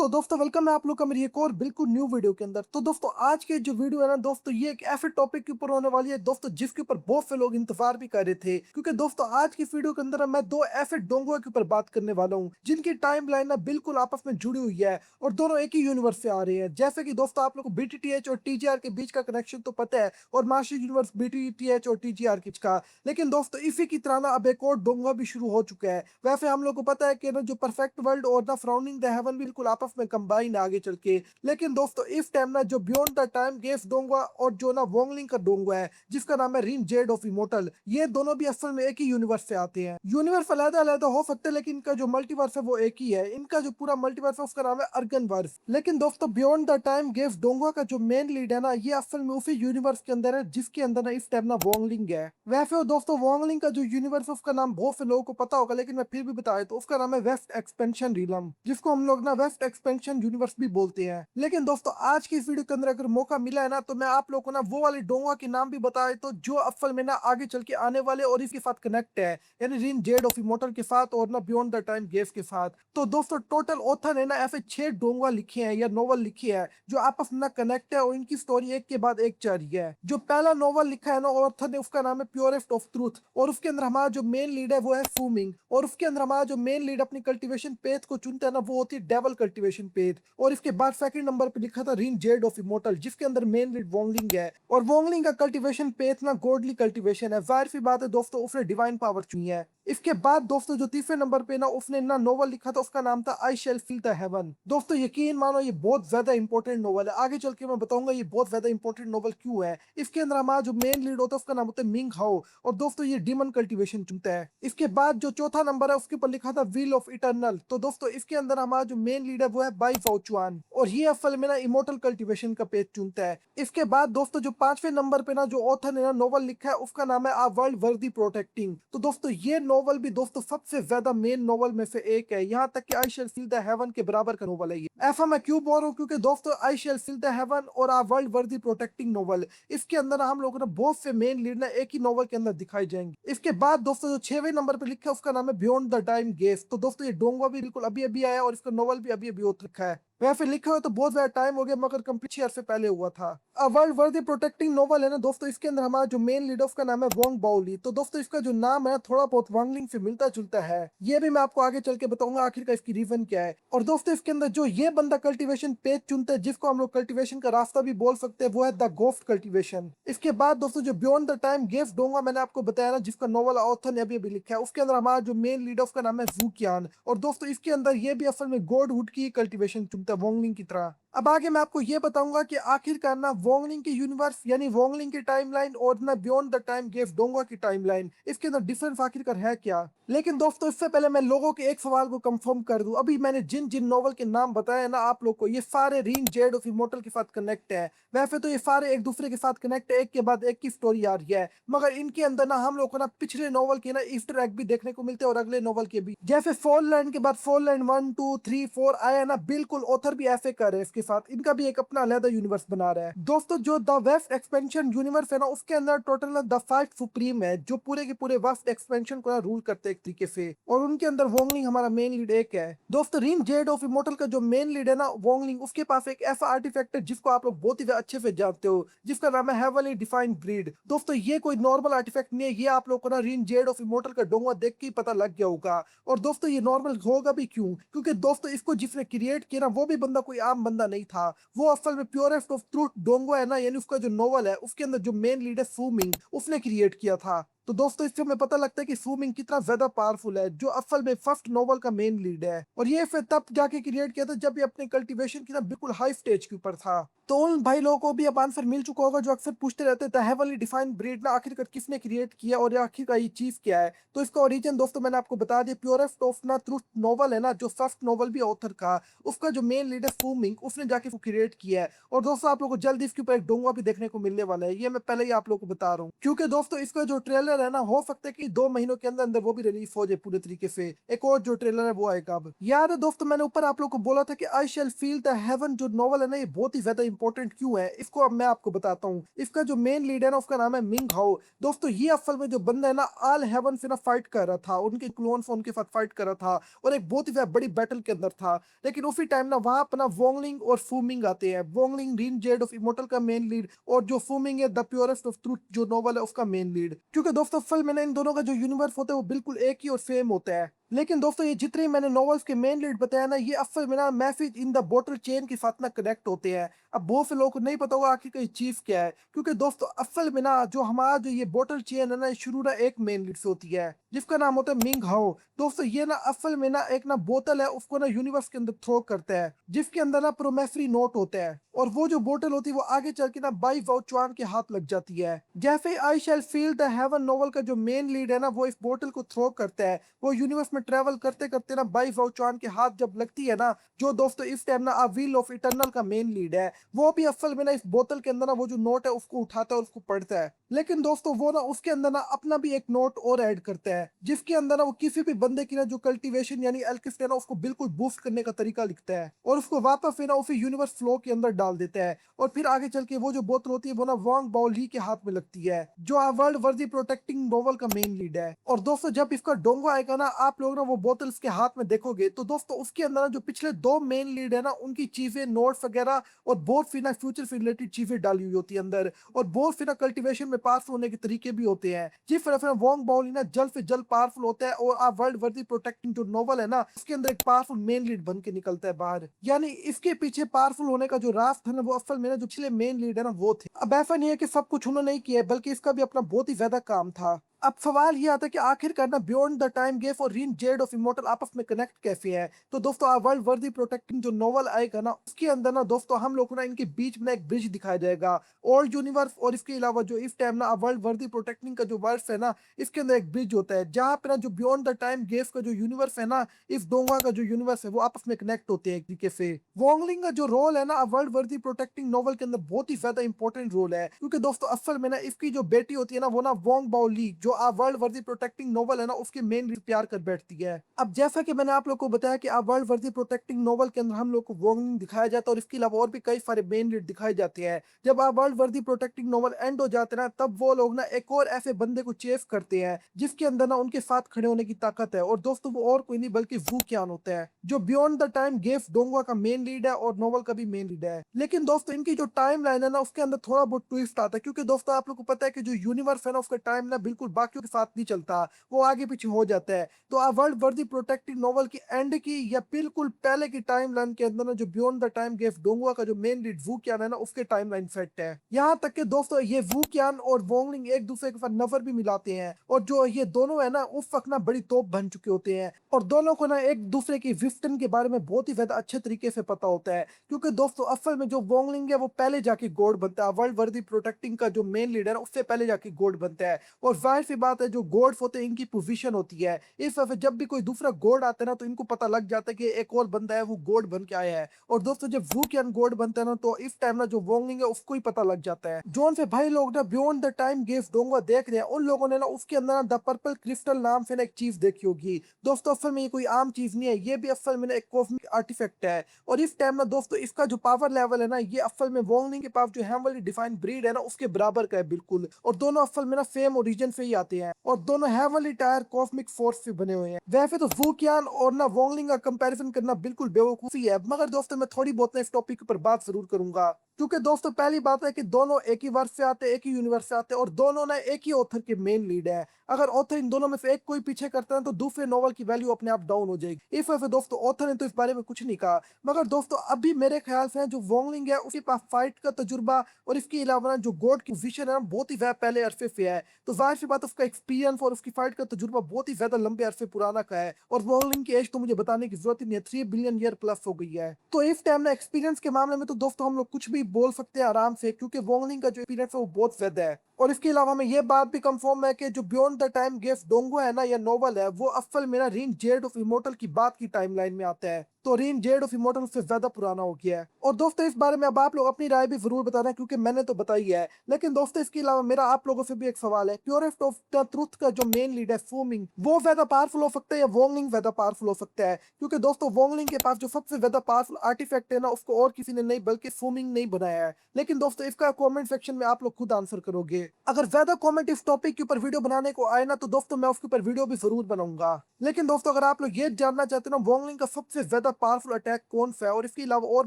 तो दोस्तों वेलकम है आप लोग का मेरी एक और बिल्कुल न्यू वीडियो के अंदर। तो दोस्तों आज के जो वीडियो है ना दोस्तों, ये एक ऐसे टॉपिक के ऊपर होने वाली है दोस्तों जिसके ऊपर बहुत से लोग इंतजार भी कर रहे थे, क्योंकि दोस्तों आज की वीडियो के अंदर मैं दो ऐसे डोंगों के ऊपर बात करने वाला हूँ जिनकी टाइम लाइन ना बिल्कुल आपस में जुड़ी हुई है और दोनों एक ही यूनिवर्स से आ रहे हैं। जैसे कि दोस्तों आप लोग को BTTH और TGR के बीच का कनेक्शन तो पता है और मास्टर यूनिवर्स BTTH और TGR के बीच का, लेकिन दोस्तों इसी की तरह ना अब एक और डोंगा भी शुरू हो चुका है। वैसे हम लोग को पता है कि ना जो परफेक्ट वर्ल्ड और ना फ्राउनिंग द हेवन बिल्कुल आपस में कंबाइन आगे चल के, लेकिन दोस्तों इस टाइम ना जो बियॉन्ड द टाइम गेफ डोंगा और जो ना वोंगलिंग का डोंगा है जिसका नाम है रिन जेड ऑफ इमोर्टल, ये दोनों भी असल में एक ही यूनिवर्स से आते हैं। यूनिवर्स अलग अलग हो सकते हैं लेकिन इनका जो मल्टीवर्स है वो एक ही है। इनका जो पूरा मल्टीवर्स है उसका नाम है अर्गन वर्स। लेकिन दोस्तों बियॉन्ड द टाइम गेफ डोंगा का जो मेन लीड है ना, ये असल में उसी यूनिवर्स के अंदर है जिसके अंदर ना इस टाइम ना वोंगलिंग है। वैसे दोस्तों वोंगलिंग का जो यूनिवर्स है उसका नाम बहुत से लोगों को पता होगा, लेकिन मैं फिर भी बताया तो उसका नाम है वेस्ट एक्सपेंशन रीलम, जिसको हम लोग ना वेस्ट एक्सपेंशन यूनिवर्स भी बोलते हैं। लेकिन दोस्तों आज की इस वीडियो के अंदर अगर मौका मिला है ना तो मैं आप लोगों को ना वो वाले डोंगा के नाम भी बताए तो जो असल में ना आगे चल के आने वाले और इसके साथ कनेक्ट है, यानी रिन जेड ऑफ इमोर्टल के साथ और ना बियॉन्ड द टाइम गेव के साथ। तो दोस्तों टोटल ऑथर ने ना ऐसे 6 डोंगा लिखे हैं या नोवेल लिखे हैं जो आपस में कनेक्ट है और इनकी स्टोरी एक के बाद एक चल रही है। जो पहला नोवेल लिखा है ना ऑथर ने, उसका नाम है प्योरेस्ट ऑफ ट्रूथ, और उसके अंदर हमारा जो मेन लीड है वो है फूमिंग, और उसके अंदर हमारा जो मेन लीड अपनी कल्टीवेशन पेथ को चुनता है ना वो होती है डेवल कल्टीवेशन पेथ। और इसके बाद सेकंड नंबर पे लिखा था रिन जेड ऑफ इमोर्टल जिसके अंदर मेन लीड वोंगलिंग है, और वोंगलिंग का कल्टीवेशन पेथ ना गॉडली कल्टीवेशन है। जाहिर सी बात है दोस्तों उसने डिवाइन पावर चुनी है। इसके बाद दोस्तों जो तीसरे नंबर पे ना उसने ना नोवेल लिखा था उसका नाम था I shall feel the haven. दोस्तों यकीन मानो ये बहुत ज्यादा इंपॉर्टेंट नोवेल है, आगे चल के मैं बताऊंगा ये बहुत ज्यादा इंपॉर्टेंट नोवेल क्यों है। इसके अंदर हमारा जो मेन लीड होता है उसका नाम होता है मिंग हाओ, और दोस्तों ये डीमन कल्टीवेशन चुनता है। इसके बाद जो चौथा नंबर है उसके ऊपर लिखा था व्हील ऑफ इटर्नल, तो दोस्तों इसके अंदर हमारा जो मेन लीड है वो है बाई फाउचुआन, और ये असल में ना इमोर्टल कल्टीवेशन का पेज चुनता है। इसके बाद दोस्तों जो पांचवें नंबर पे ना जो ऑथर ने ना नोवेल लिखा है उसका नाम है आ वर्ल्ड वर्दी प्रोटेक्टिंग। तो दोस्तों ये नोवेल भी दोस्तों सबसे ज्यादा मेन नोवेल में से एक है, यहाँ तक कि I shall feel the haven के बराबर का नोवेल है ये। ऐसा मैं क्यों बोल रहा हूँ, क्योंकि दोस्तों I shall feel the haven और आ वर्ल्ड वर्दी प्रोटेक्टिंग नोवेल, इसके अंदर हम लोगों ने बहुत से मेन लीड ना एक ही नोवेल के अंदर दिखाई जाएंगे। इसके बाद दोस्तों जो 6वें नंबर पे लिखा है उसका नाम है बियॉन्ड द टाइम गेस। तो दोस्तों ये डोंगा भी बिल्कुल अभी अभी आया और इसका नोवेल भी अभी अभी हो रखा है। वैसे लिखा हुआ तो बहुत ज्यादा टाइम हो गया मगर कंप्लीट 6 से पहले हुआ था। वर्ल्ड वर्दी प्रोटेक्टिंग नोवेल है ना दोस्तों, इसके अंदर हमारा जो मेन लीड का नाम है वोंग बाउली। तो दोस्तों इसका जो नाम है थोड़ा बहुत वांगलिंग से मिलता जुलता है, ये भी मैं आपको आगे चल के बताऊंगा आखिर का इसकी रीजन क्या है। और दोस्तों इसके अंदर जो ये बंदा कल्टीवेशन पेज चुनता है जिसको हम लोग कल्टीवेशन का रास्ता भी बोल सकते हैं वो है द गोफ्ट कल्टीवेशन। इसके बाद दोस्तों जो बियॉन्ड द टाइम गेफ डोंगा मैंने आपको बताया ना जिसका नोवेल ऑथर ने अभी अभी लिखा है, उसके अंदर हमारा जो मेन लीड का नाम है वूकियान, और दोस्तों इसके अंदर ये भी असल में गॉडहुड की कल्टीवेशन चुनता है वोंगलिंग की तरह। अब आगे मैं आपको ये बताऊंगा कि आखिरकार ना वोंगलिंग के यूनिवर्स यानी वोंगलिंग की टाइमलाइन और ना बियॉन्ड द टाइम गेफ डोंगा की टाइमलाइन, इसके अंदर डिफरेंस आखिरकार है क्या। लेकिन दोस्तों इससे पहले मैं लोगों के एक सवाल को कंफर्म कर दूं, अभी मैंने जिन जिन नॉवल के नाम बताए ना आप लोग को, ये सारे रीन जेड ऑफ इमोर्टल के साथ कनेक्ट है। वैसे तो ये सारे एक दूसरे के साथ कनेक्ट है, एक के बाद एक की स्टोरी आ रही है, मगर इनके अंदर ना हम लोग को ना पिछले नॉवल के ना ईस्टर एग भी देखने को मिलते हैं और अगले नॉवल के भी। जैसे फॉल लैंड के बाद फॉल लैंड 1 2 3 4 आया ना, बिल्कुल ऑथर भी ऐसे कर रहे हैं इसके साथ, इनका भी एक अपना अलग यूनिवर्स बना रहा है। दोस्तों जो द वेस्ट एक्सपेंशन यूनिवर्स है ना उसके अंदर टोटल द 5 सुप्रीम है जो पूरे के पूरे वेस्ट एक्सपेंशन को ना रूल करते हैं एक तरीके से, और उनके अंदर वोंगलिंग हमारा मेन लीड एक है। दोस्तों रिन जेड ऑफ इमोर्टल का जो मेन लीड है ना वोंगलिंग, उसके पास एक ऐसा आर्टिफैक्ट है जिसको आप लोग बहुत ही अच्छे से जानते हो जिसका नाम है हेवनली डिफाइंड ब्रीड। दोस्तों ये कोई नॉर्मल आर्टिफैक्ट नहीं है, ये आप लोग को ना रिन जेड ऑफ इमोर्टल का डोंगा देख के ही पता लग गया होगा। और दोस्तों ये नॉर्मल होगा भी क्यों, क्योंकि दोस्तों इसको जिसने क्रिएट किया ना वो भी बंदा कोई आम बंदा नहीं था, वो असल में प्योरेस्ट ऑफ ट्रूथ डोंगो है ना, यानी उसका जो नोवेल है उसके अंदर जो मेन लीड है फूमिंग, उसने क्रिएट किया था। तो दोस्तों इससे हमें पता लगता है कि फूमिंग कितना ज्यादा पावरफुल है, जो असल में फर्स्ट नोवेल का मेन लीड है, और ये फिर तब जाके क्रिएट किया था जब ये अपने कल्टीवेशन की ना बिल्कुल हाई स्टेज के ऊपर था। तो उन भाई लोगों को भी अब आंसर मिल चुका होगा जो अक्सर पूछते रहते हैं हेवनली डिफाइंड ब्रीड ना आखिरकार किसने क्रिएट किया और आखिरकार ये चीज क्या है। तो इसका ओरिजिन दोस्तों मैंने आपको बता दिया, प्योरेस्ट ऑफ ना ट्रूथ नोवेल है ना, जो फर्स्ट नोवेल भी ऑथर का, उसका जो मेन लीड है फूमिंग, उसने जाके क्रिएट किया है। और दोस्तों आप लोगों को जल्दी इसके ऊपर एक डोंगा भी देखने को मिलने वाला है, ये मैं पहले ही आप लोगों को बता रहा हूँ, क्योंकि दोस्तों इसका जो ट्रेलर ट्रेलर है ना, हो सकता है कि 2 महीनों के अंदर अंदर वो भी रिलीज हो जाए पूरे तरीके से। एक और जो ट्रेलर है वो आएगा अब। याद है दोस्तों, मैंने ऊपर आप लोग को बोला था कि आई शैल फील द हेवन जो नॉवल है ना, ये बहुत ही ज्यादा इंपॉर्टेंट क्यों है, इसको अब मैं आपको बताता हूँ। इसका जो मेन लीड है ना, उसका नाम है मिंग हाओ। दोस्तों ये असल में जो बंदा है ना, ऑल हेवन से ना फाइट कर रहा था, उनके क्लोन से उनके साथ फाइट कर रहा था और एक बहुत ही ज्यादा बड़ी बैटल के अंदर था। लेकिन उसी टाइम ना वहां अपना वोंगलिंग और फूमिंग आते हैं। वोंगलिंग रीन जेड ऑफ इमोर्टल का मेन लीड, और जो फूमिंग है द प्योरेस्ट ऑफ ट्रूथ जो नोवेल है उसका मेन लीड। क्योंकि दोस्तों फिल्म में ना इन दोनों का जो यूनिवर्स होता है वो बिल्कुल एक ही और सेम होता है। लेकिन दोस्तों ये जितने मैंने नॉवेल्स के मेन लीड बताया ना, ये असल में ना message in the bottle chain के साथ ना कनेक्ट होते हैं। अब बहुत से लोगों को नहीं पता होगा आखिर ये चीज क्या है, क्योंकि दोस्तों असल में ना जो हमारा जो ये बॉटल चेन है ना, ये शुरू ना एक मेन लीड से होती है जिसका नाम होता है मिंग हाओ। दोस्तों ये ना असल में ना एक ना बोतल है, उसको ना यूनिवर्स के अंदर थ्रो करता है, जिसके अंदर ना प्रोमेसरी नोट होता है, और वो जो बोतल होती है वो आगे चल के ना बाई वाओ चुआन के हाथ लग जाती है। जैसे आई शैल फील द हेवन नोवेल का जो मेन लीड है ना, वो इस बोतल को थ्रो करता है। वो यूनिवर्स में ट्रेवल करते करते ना बाई वाओ चुआन के हाथ जब लगती है ना, जो दोस्तों इस टाइम ना व्हील ऑफ इटर्नल का मेन लीड है, वो भी असल में ना इस बोतल के अंदर ना वो जो नोट है उसको उठाता है और उसको पढ़ता है। लेकिन दोस्तों वो ना उसके अंदर ना अपना भी एक नोट और ऐड करता है, जिसके अंदर ना वो किसी भी बंदे की ना जो कल्टीवेशन यानी एल्किस्ट है ना, उसको बिल्कुल बूस्ट करने का तरीका लिखता है और उसको वापस फिर ना उसी यूनिवर्स फ्लो के अंदर डाल देता है। और फिर आगे चल के वो जो बोतल होती है वो ना वांग बाओ ली के हाथ में लगती है, जो वर्ल्ड वर्दी प्रोटेक्टिंग नोवेल का मेन लीड है। और दोस्तों जब इसका डोंगा आएगा ना, आप लोग ना वो बोतल उसके हाथ में देखोगे, तो दोस्तों उसके अंदर ना जो पिछले 2 मेन लीड है ना, उनकी चीजें नोट्स वगैरह और बहुत फिर ना फ्यूचर से रिलेटेड चीजें डाली हुई होती है अंदर, और बहुत फिर ना कल्टीवेशन में पावरफुल होने के तरीके भी होते हैं। जिस तरह से वोंग बाओली ना जल्द से जल्द पावरफुल होता है, और आप वर्ल्ड वर्दी प्रोटेक्टिंग जो नोवेल है ना, उसके अंदर एक पावरफुल मेन लीड बन के निकलता है बाहर। यानी इसके पीछे पावरफुल होने का जो राज था ना, वो असल में ना जो पिछले मेन लीड है ना वो थे। अब ऐसा नहीं है कि सब कुछ उन्होंने नहीं किया, बल्कि इसका भी अपना बहुत ही ज्यादा काम था। अब सवाल ये आता है कि आखिरकार ना बियॉन्ड द टाइम गेफ और रीन जेड ऑफ इमोर्टल आपस में कनेक्ट कैसे है। तो दोस्तों वर्ल्ड वर्दी प्रोटेक्टिंग जो नोवेल आएगा ना, उसके अंदर ना दोस्तों हम लोग को ना इनके बीच में एक ब्रिज दिखाया जाएगा। ओल्ड यूनिवर्स और इसके अलावा जो इस टाइम ना वर्ल्ड वर्दी प्रोटेक्टिंग का जो वर्स है ना, इसके अंदर एक ब्रिज होता है, जहाँ पे ना जो बियॉन्ड द टाइम गेफ का जो यूनिवर्स है ना, इस डोंगा का जो यूनिवर्स है वो आपस में कनेक्ट होते हैं एक तरीके से। वोंगलिंग का जो रोल है ना वर्ल्ड वर्दी प्रोटेक्टिंग नोवेल के अंदर बहुत ही ज्यादा इंपॉर्टेंट रोल है, क्योंकि दोस्तों असल में ना इसकी जो बेटी होती है ना, वो ना वोंग बाओ ली जो वर्ल्ड वर्दी प्रोटेक्टिंग नोवेल है ना, उसके मेन प्यार कर बैठती है। अब जैसा कि मैंने आप लोग को बताया कि वर्ल्ड वर्दी प्रोटेक्टिंग नोवेल के अंदर हम लोग को वोंगलिंग दिखाया जाता है, और इसके अलावा और भी कई सारे मेन लीड दिखाए जाते हैं। जब वर्ल्ड वर्दी प्रोटेक्टिंग नोवेल एंड हो जाते हैं ना, तब वो लोग ना एक और ऐसे बंदे को चेस करते हैं जिसके अंदर ना उनके साथ खड़े होने की ताकत है, और दोस्तों वो और कोई नहीं बल्कि वू क्यान होता है, जो बियॉन्ड द टाइम गेफ डोंगा का मेन लीड है और नोवेल का भी मेन लीड है। लेकिन दोस्तों इनकी जो टाइम लाइन है ना, उसके अंदर थोड़ा बहुत ट्विस्ट आता है, क्योंकि दोस्तों आप लोग को पता है कि जो यूनिवर्स है ना, उसका टाइम ना बिल्कुल बाकियों के साथ नहीं चलता, वो आगे पीछे हो जाता है। तो वर्ल्ड वर्दी प्रोटेक्टिव नोवेल की एंड की या बिल्कुल पहले की टाइम लाइन के अंदर ना जो बियॉन्ड द टाइम गेफ डोंगुआ का जो मेन लीड वू क्यान है ना, उसके टाइम लाइन सेट है। यहाँ तक कि दोस्तों ये वू क्यान और वोंगलिंग एक दूसरे के साथ नजर भी मिलाते हैं, और जो ये दोनों है ना उस वक्त ना बड़ी तोप बन चुके होते हैं, और दोनों को ना एक दूसरे की विफ्टन के बारे में बहुत ही ज्यादा अच्छे तरीके से पता होता है। क्योंकि दोस्तों असल में जो वोंगलिंग है वो पहले जाके गॉड बनता है, वर्ल्ड वर्दी प्रोटेक्टिंग का जो मेन लीडर है उससे पहले जाके गॉड बनता है। और जाहिर सी बात है जो गॉड्स होते हैं इनकी पोजीशन होती है, इस वजह से जब भी कोई दूसरा गॉड आता है ना, तो इनको पता लग जाता है कि एक और बंदा है वो गॉड बन के आया है। और दोस्तों जब वू कैन गॉड बनता है ना, तो इस टाइम ना जो वोंगलिंग है उसको ही पता लग जाता है। जोन से भाई लोग ना बियॉन्ड द टाइम गेफ डोंगा देख रहे हैं, उन लोगों ने ना उसके अंदर ना द पर्पल क्रिस्टल नाम से ना एक चीज देखी होगी। दोस्तों असल में ये कोई आम चीज नहीं है, ये भी असल में ना एक कॉस्मिक आर्टिफैक्ट है। और इस टाइम ना दोस्तों इसका जो पावर लेवल है ना, ये असल में वोंगलिंग के पास जो हेवनली डिफाइंड ब्रीड है ना, उसके बराबर का है बिल्कुल। और दोनों असल में ना सेम ओरिजिन से ही आते हैं, और दोनों हेवनली टायर कॉस्मिक फोर्स से बने हुए हैं। वैसे तो वूकियान और ना वोंगलिंग का कंपैरिजन करना बिल्कुल बेवकूफी है, मगर दोस्तों मैं थोड़ी बहुत ना इस टॉपिक पर बात जरूर करूंगा। क्योंकि दोस्तों पहली बात है कि दोनों एक ही वर्ष से आते हैं, एक ही यूनिवर्स से आते हैं, और दोनों ना एक ही ऑथर के मेन लीड है। अगर ऑथर इन दोनों में से एक कोई पीछे करता है तो दूसरे नोवेल की वैल्यू अपने आप डाउन हो जाएगी। इस वजह से दोस्तों ऑथर ने तो इस बारे में कुछ नहीं कहा। मगर दोस्तों अभी मेरे ख्याल से जो वोंगलिंग है उसके पास फाइट का तजुर्बा और इसके अलावा ना जो गॉड की पोजीशन है ना बहुत ही ज्यादा पहले अरसे से है, तो जाहिर सी बात उसका एक्सपीरियंस और उसकी फाइट का तजुर्बा बहुत ही ज्यादा लंबे अरसे पुराना का है। और वोंगलिंग की एज तो मुझे बताने की जरूरत ही नहीं है, 3 बिलियन ईयर प्लस हो गई है। तो इस टाइम ना एक्सपीरियंस के मामले में तो दोस्तों हम लोग कुछ भी बोल सकते हैं आराम से, क्योंकि वोंगलिंग का जो एक्सपीरियंस है वो बहुत ज्यादा है। और इसके अलावा हमें ये बात भी कंफर्म है कि जो बियॉन्ड द टाइम गिफ्ट डोंगो है ना, या नोवेल है, वो असल में ना रिंग जेड ऑफ इमोर्टल की बात की टाइमलाइन में आता है। तो रिंग जेड ऑफ इमोर्टल से ज्यादा पुराना हो गया है। और दोस्तों इस बारे में अब आप लोग अपनी राय भी जरूर बताना, क्योंकि मैंने तो बताई है। लेकिन दोस्तों इसके अलावा मेरा आप लोगों से भी एक सवाल है, प्योरेस्ट ऑफ द ट्रुथ का जो मेन लीड है फूमिंग, वो ज्यादा पावरफुल हो सकता है या वोंगलिंग ज्यादा पावरफुल हो सकता है? क्योंकि दोस्तों वोंगलिंग के पास जो सबसे ज्यादा पावरफुल आर्टिफैक्ट है ना, उसको और किसी ने नहीं बल्कि फूमिंग नहीं बनाया है। लेकिन दोस्तों इसका कमेंट सेक्शन में आप लोग खुद आंसर करोगे। अगर ज्यादा कमेंट इस टॉपिक के ऊपर वीडियो बनाने को आए ना, तो दोस्तों मैं उसके ऊपर वीडियो भी जरूर बनाऊंगा। लेकिन दोस्तों अगर आप लोग ये जानना चाहते हो ना वोंगलिंग का सबसे ज्यादा पावरफुल अटैक कौन सा है, और इसके अलावा और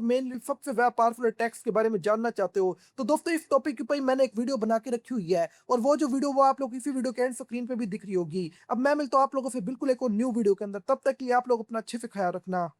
मेनली सबसे ज्यादा पावरफुल अटैक्स के बारे में जानना चाहते हो, तो दोस्तों इस टॉपिक के ऊपर ही मैंने एक वीडियो बना के रखी हुई है। और वो जो वीडियो वो आप लोग इसी वीडियो के एंड स्क्रीन पे भी दिख रही होगी। अब मैं मिलता हूं आप लोगों से बिल्कुल एक और न्यू वीडियो के अंदर। तब तक के लिए आप लोग अपना अच्छे से ख्याल रखना।